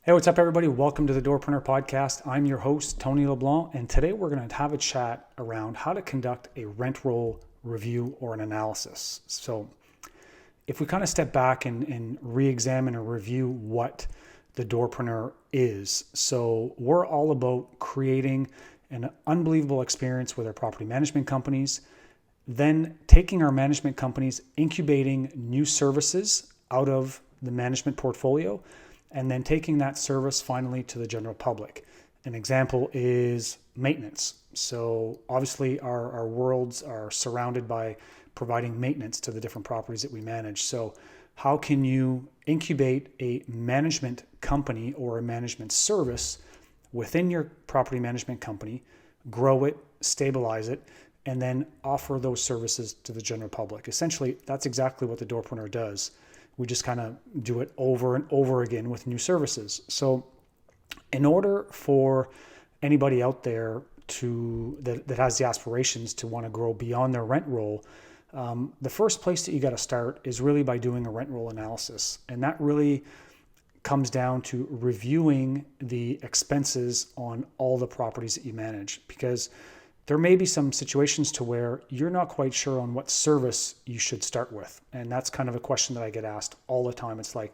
Hey, what's up, everybody? Welcome to the Doorpreneur podcast. I'm your host, Tony LeBlanc, and today we're going to have a chat around how to conduct a rent roll review or an analysis. So, if we kind of step back and re-examine or review what the Doorpreneur is, so we're all about creating an unbelievable experience with our property management companies, then taking our management companies, incubating new services out of the management portfolio, and then taking that service finally to the general public. An example is maintenance. So obviously our worlds are surrounded by providing maintenance to the different properties that we manage. So how can you incubate a management company or a management service within your property management company, grow it, stabilize it, and then offer those services to the general public? Essentially, that's exactly what the Doorpreneur does. We just kind of do it over and over again with new services. So in order for anybody out there that has the aspirations to want to grow beyond their rent roll, the first place that you got to start is really by doing a rent roll analysis. And that really comes down to reviewing the expenses on all the properties that you manage, because there may be some situations to where you're not quite sure on what service you should start with. And that's kind of a question that I get asked all the time. It's like,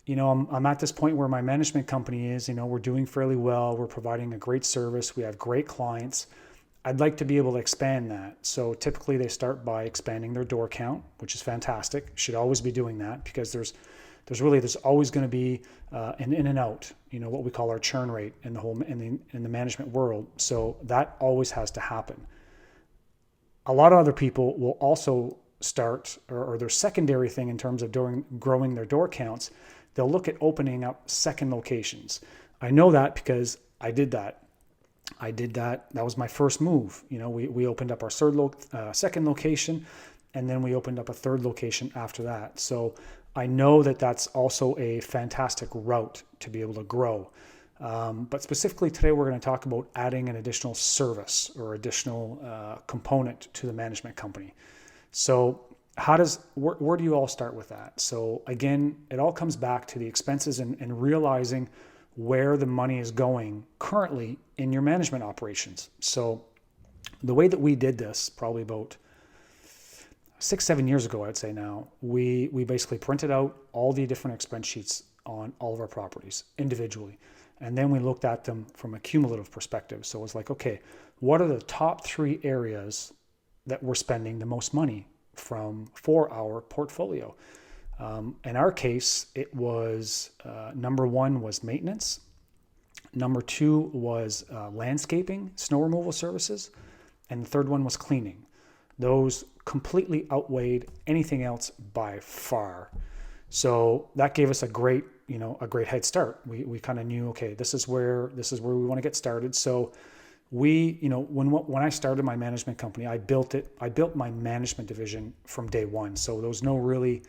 I'm at this point where my management company is, we're doing fairly well. We're providing a great service. We have great clients. I'd like to be able to expand that. So typically they start by expanding their door count, which is fantastic. Should always be doing that, because there's always going to be an in and out, what we call our churn rate in the management world. So that always has to happen. A lot of other people will also start, or their secondary thing in terms of growing their door counts, they'll look at opening up second locations. I know that because I did that. That was my first move. We opened up our second location, and then we opened up a third location after that. So I know that that's also a fantastic route to be able to grow. But specifically today, we're going to talk about adding an additional service or additional component to the management company. So where do you all start with that? So again, it all comes back to the expenses and realizing where the money is going currently in your management operations. So the way that we did this, probably about 6-7 years ago, I'd say now, we basically printed out all the different expense sheets on all of our properties individually. And then we looked at them from a cumulative perspective. So it was like, okay, what are the top 3 areas that we're spending the most money for our portfolio? In our case, it was number 1 was maintenance. Number 2 was landscaping, snow removal services. And the third one was cleaning. Those completely outweighed anything else by far. So that gave us a great head start. We kind of knew, okay, this is where we want to get started. So when I started my management company, I built my management division from day one. So there was no really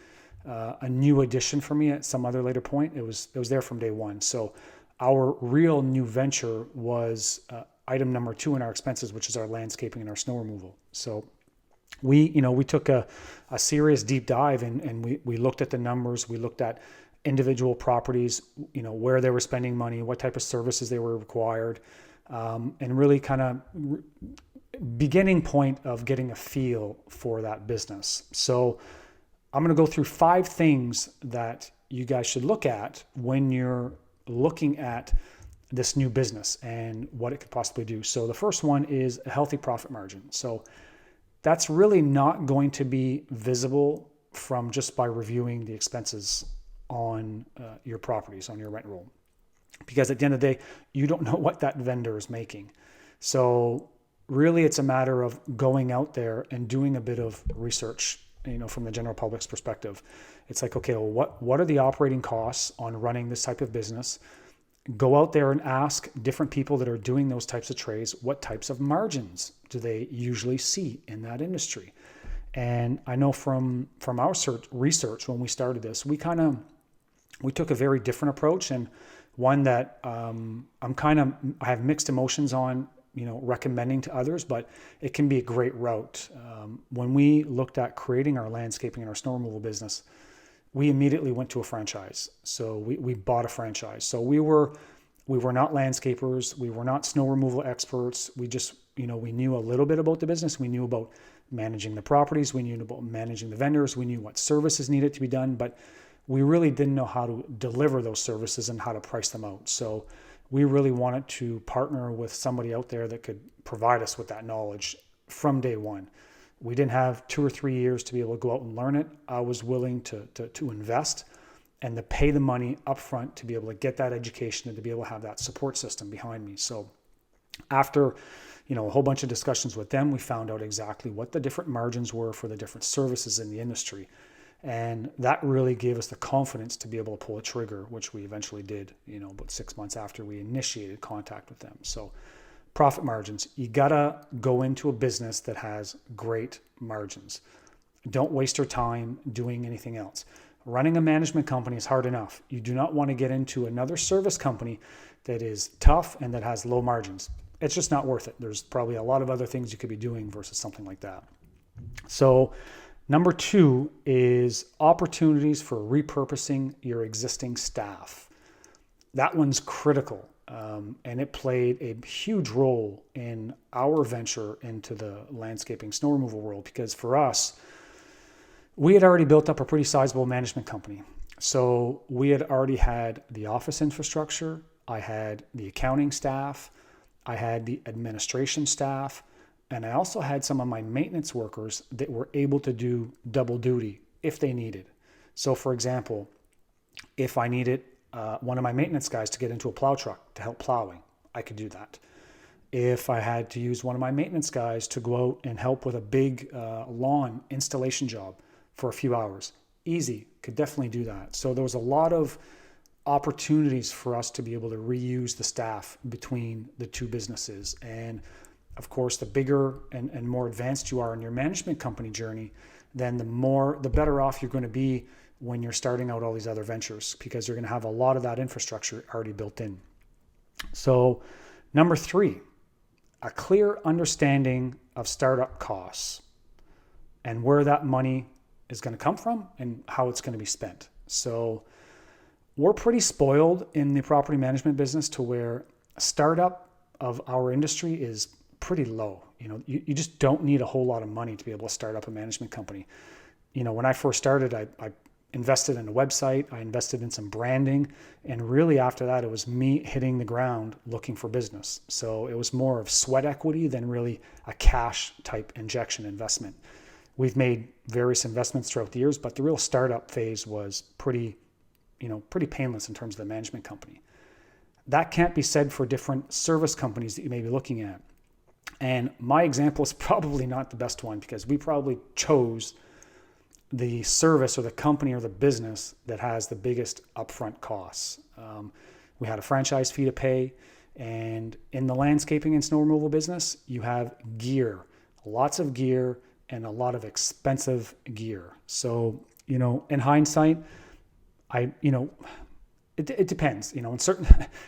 a new addition for me at some other later point. It was there from day one. So our real new venture was item number 2 in our expenses, which is our landscaping and our snow removal. So we took a serious deep dive and we looked at the numbers. We looked at individual properties, where they were spending money, what type of services they were required, and really kind of beginning point of getting a feel for that business. So I'm going to go through 5 things that you guys should look at when you're looking at this new business and what it could possibly do. So the first one is a healthy profit margin. So that's really not going to be visible from just by reviewing the expenses on your properties, on your rent roll, because at the end of the day, you don't know what that vendor is making. So really it's a matter of going out there and doing a bit of research, from the general public's perspective. It's like, okay, well, what are the operating costs on running this type of business? Go out there and ask different people that are doing those types of trades, what types of margins do they usually see in that industry? And I know from our research when we started this, we took a very different approach, and one that I have mixed emotions on, recommending to others, but it can be a great route. When we looked at creating our landscaping and our snow removal business, we immediately went to a franchise. So we bought a franchise. So we were not landscapers. We were not snow removal experts. We just, we knew a little bit about the business. We knew about managing the properties. We knew about managing the vendors. We knew what services needed to be done, but we really didn't know how to deliver those services and how to price them out. So we really wanted to partner with somebody out there that could provide us with that knowledge from day one. We didn't have 2 or 3 years to be able to go out and learn it. I was willing to invest and to pay the money up front to be able to get that education and to be able to have that support system behind me. So after a whole bunch of discussions with them, we found out exactly what the different margins were for the different services in the industry. And that really gave us the confidence to be able to pull a trigger, which we eventually did, about 6 months after we initiated contact with them. So profit margins, you gotta go into a business that has great margins. Don't waste your time doing anything else. Running a management company is hard enough. You do not want to get into another service company that is tough and that has low margins. It's just not worth it. There's probably a lot of other things you could be doing versus something like that. So number 2 is opportunities for repurposing your existing staff. That one's critical, and it played a huge role in our venture into the landscaping snow removal world, because for us, we had already built up a pretty sizable management company. So we had already had the office infrastructure, I had the accounting staff, I had the administration staff, and I also had some of my maintenance workers that were able to do double duty if they needed. So for example, if I needed one of my maintenance guys to get into a plow truck to help plowing, I could do that. If I had to use one of my maintenance guys to go out and help with a big lawn installation job for a few hours, easy, could definitely do that. So there was a lot of opportunities for us to be able to reuse the staff between the two businesses. And of course, the bigger and more advanced you are in your management company journey, then the better off you're going to be when you're starting out all these other ventures, because you're going to have a lot of that infrastructure already built in. So number 3, a clear understanding of startup costs and where that money is going to come from and how it's going to be spent. So we're pretty spoiled in the property management business to where a startup of our industry is pretty low. You just don't need a whole lot of money to be able to start up a management company. When I first started, I invested in a website, I invested in some branding, and really after that, it was me hitting the ground looking for business. So it was more of sweat equity than really a cash type injection investment. We've made various investments throughout the years, but the real startup phase was pretty painless in terms of the management company. That can't be said for different service companies that you may be looking at. And my example is probably not the best one, because we probably chose the service or the company or the business that has the biggest upfront costs. We had a franchise fee to pay, and in the landscaping and snow removal business, you have gear, lots of gear and a lot of expensive gear. So, in hindsight, it depends, in certain,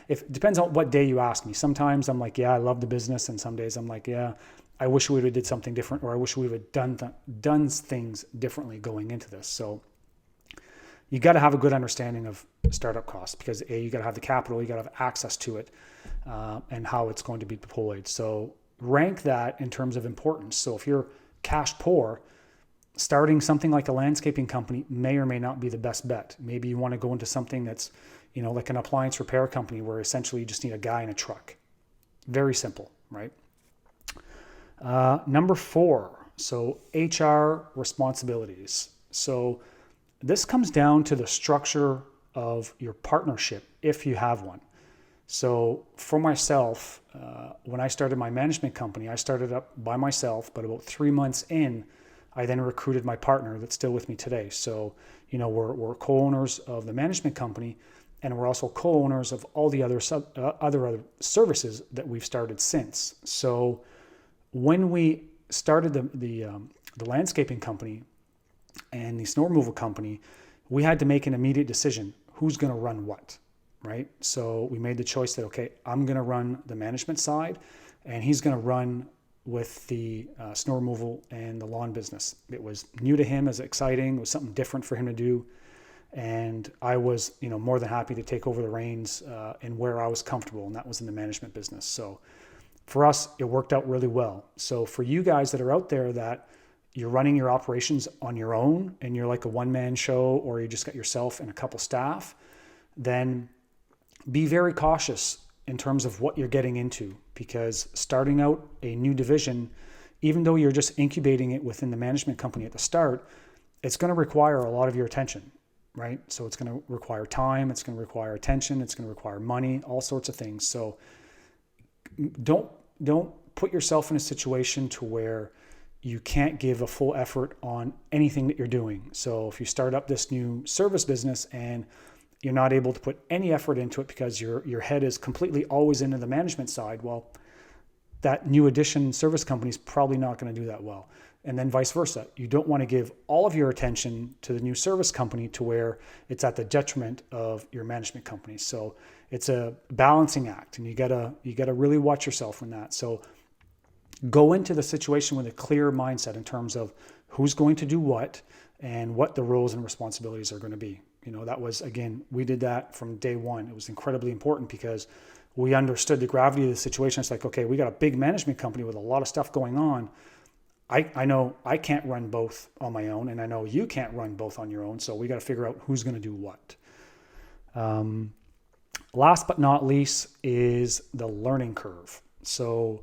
if it depends on what day you ask me. Sometimes I'm like, yeah, I love the business. And some days I'm like, yeah, I wish we would have did something different, or I wish we would have done things differently going into this. So you got to have a good understanding of startup costs, because you got to have the capital, you got to have access to it, and how it's going to be deployed. So rank that in terms of importance. So if you're cash poor, starting something like a landscaping company may or may not be the best bet. Maybe you want to go into something that's, like an appliance repair company, where essentially you just need a guy in a truck. Very simple, right? Number 4, so HR responsibilities. So this comes down to the structure of your partnership, if you have one. So for myself, when I started my management company, I started up by myself, but about 3 months in, I then recruited my partner that's still with me today. So, we're co-owners of the management company, and we're also co-owners of all the other services that we've started since. So when we started the landscaping company and the snow removal company, we had to make an immediate decision: who's going to run what, right? So we made the choice that, okay, I'm going to run the management side, and he's going to run with the snow removal and the lawn business. It was new to him, as exciting. It was something different for him to do. And I was, more than happy to take over the reins in where I was comfortable, and that was in the management business. So for us, it worked out really well. So for you guys that are out there that you're running your operations on your own and you're like a one-man show, or you just got yourself and a couple staff, then be very cautious in terms of what you're getting into, because starting out a new division, even though you're just incubating it within the management company at the start, it's going to require a lot of your attention, right? So it's going to require time, it's going to require attention, it's going to require money, all sorts of things. So don't put yourself in a situation to where you can't give a full effort on anything that you're doing. So if you start up this new service business and you're not able to put any effort into it because your head is completely always into the management side, well, that new addition service company is probably not going to do that well. And then vice versa. You don't want to give all of your attention to the new service company to where it's at the detriment of your management company. So it's a balancing act, and you gotta really watch yourself in that. So go into the situation with a clear mindset in terms of who's going to do what and what the roles and responsibilities are going to be. That was, again, we did that from day one. It was incredibly important because we understood the gravity of the situation. It's like, okay, we got a big management company with a lot of stuff going on. I know I can't run both on my own, and I know you can't run both on your own. So we got to figure out who's going to do what. Last but not least is the learning curve. So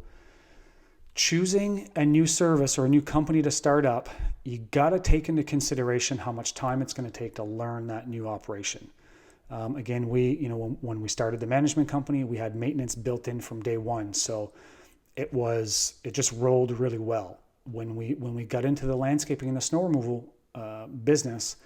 choosing a new service or a new company to start up, you got to take into consideration how much time it's going to take to learn that new operation. Again, when we started the management company, we had maintenance built in from day one. So it just rolled really well. When we got into the landscaping and the snow removal business,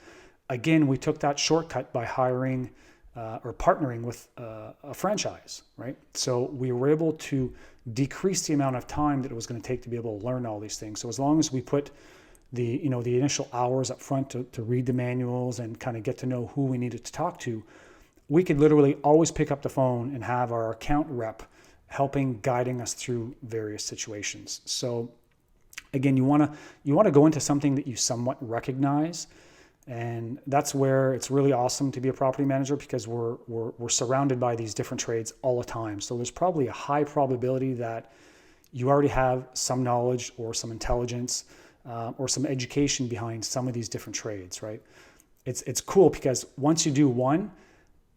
again, we took that shortcut by hiring or partnering with a franchise, right? So we were able to decrease the amount of time that it was going to take to be able to learn all these things. So as long as we put the initial hours up front to read the manuals and kind of get to know who we needed to talk to, we could literally always pick up the phone and have our account rep guiding us through various situations. So again, you want to go into something that you somewhat recognize. And that's where it's really awesome to be a property manager, because we're surrounded by these different trades all the time. So there's probably a high probability that you already have some knowledge or some intelligence or some education behind some of these different trades, right? It's cool because once you do one,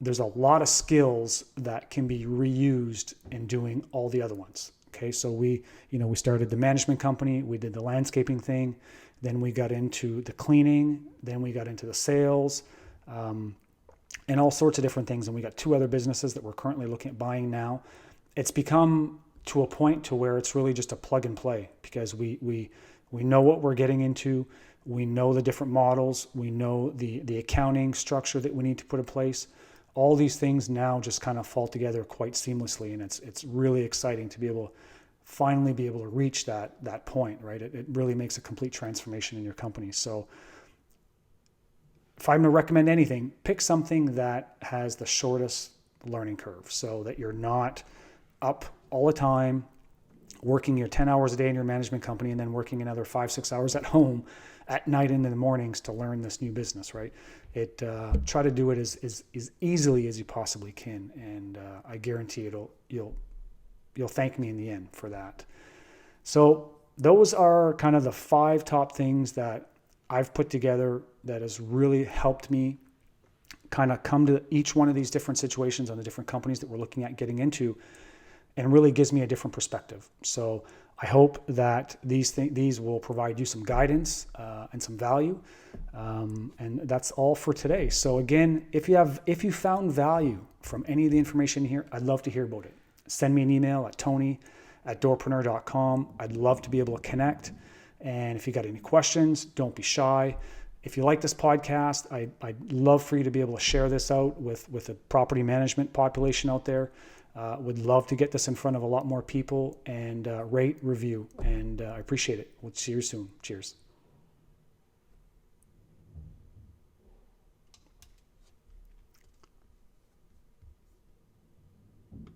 there's a lot of skills that can be reused in doing all the other ones. Okay, so we started the management company, we did the landscaping thing, then we got into the cleaning, then we got into the sales, and all sorts of different things. And we got 2 other businesses that we're currently looking at buying now. It's become to a point to where it's really just a plug and play, because we know what we're getting into. We know the different models. We know the accounting structure that we need to put in place. All these things now just kind of fall together quite seamlessly, and it's really exciting to be able to finally be able to reach that point, right? It really makes a complete transformation in your company. So if I'm going to recommend anything, pick something that has the shortest learning curve, so that you're not up all the time working your 10 hours a day in your management company and then working another 5-6 hours at home at night and in the mornings to learn this new business, right? Try to do it as easily as you possibly can, and I guarantee you'll thank me in the end for that. So those are kind of the 5 top things that I've put together that has really helped me kind of come to each one of these different situations on the different companies that we're looking at getting into, and really gives me a different perspective. So I hope that these will provide you some guidance and some value. And that's all for today. So again, if you found value from any of the information here, I'd love to hear about it. Send me an email at tony@doorpreneur.com. I'd love to be able to connect. And if you got any questions, don't be shy. If you like this podcast, I'd love for you to be able to share this out with the property management population out there. Would love to get this in front of a lot more people, and rate, review, and I appreciate it. We'll see you soon. Cheers.